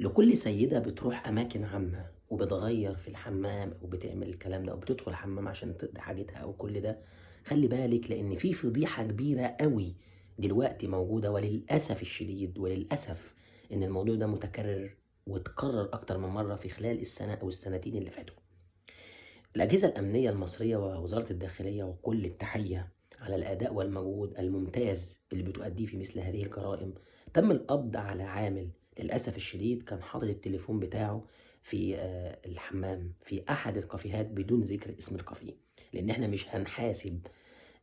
لكل سيدة بتروح أماكن عامة وبتغيّر في الحمام أو بتعمل الكلام ده أو بتدخل الحمام عشان تقضي حاجتها أو كل ده، خلّي بالِك لإن في فضيحة كبيرة أوي دلوقتي موجودة وللأسف الشديد وللأسف إن الموضوع ده متكرر واتكرر أكتر من مرّة في خلال السنة أو السنتين اللي فاتوا. الأجهزة الأمنية المصرية ووزارة الداخلية وكل التحية على الأداء والمجهود الممتاز اللي بتؤديه في مثل هذه الجرائم. تم القبض على عامل للأسف الشديد كان حاطط التليفون بتاعه في الحمام في أحد الكافيهات بدون ذكر اسم الكافيه، لأن إحنا مش هنحاسب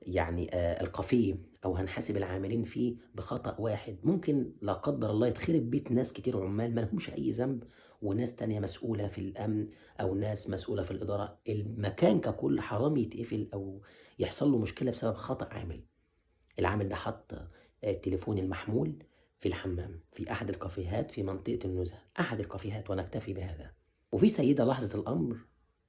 يعني الكافيه أو هنحاسب العاملين فيه بخطأ واحد، ممكن لا قدّر الله يتخرب بيت ناس كتير عُمّال ما لهمش أي ذنب، وناس تانية مسؤولة في الأمن أو ناس مسؤولة في الإدارة، المكان ككُل حرام يتقفل أو يحصل له مشكلة بسبب خطأ عامل. العامل ده حَط التليفون المحمول في الحمام، في أحد الكافيهات في منطقة النزهة، أحد الكافيهات ونكتفي بهذا. وفي سيدة لاحظت الأمر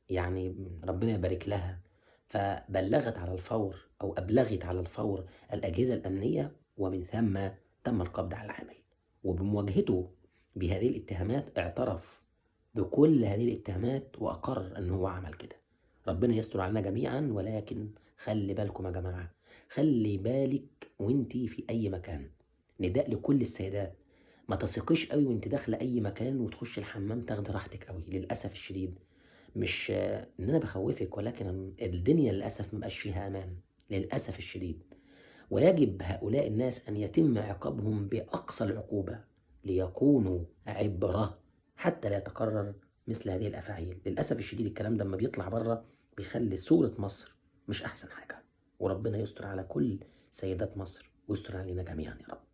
يعني ربنا يبارك لها، فبلّغت على الفور أو أبلغت على الفور الأجهزة الأمنية، ومن ثم تم القبض على العامل، وبمواجهته بهذه الاتهامات اعترف بكل هذه الاتهامات وأقر إن هو عمل كده. ربنا يستر علينا جميعًا، ولكن خلّي بالكم يا جماعة، خلّي بالِك وأنتِ في أي مكان. نداء لكل السيدات، ما تثقيش أوي وأنتِ داخلة أي مكان وتخشي الحمام تاخدي راحتِك أوي، للأسف الشديد. مش إن أنا باخوّفِك، ولكن الدنيا للأسف ما بقاش فيها أمان، للأسف الشديد. ويجب هؤلاء الناس أن يتم عقابهم بأقصى العقوبة، ليكونوا عبرة، حتى لا يتكرر مثل هذه الأفاعيل. للأسف الشديد الكلام ده أمّا بيطلع برّه بيخلّي صورة مصر مش أحسن حاجة، وربنا يستر على كل سيدات مصر ويستر علينا جميعًا يا رب.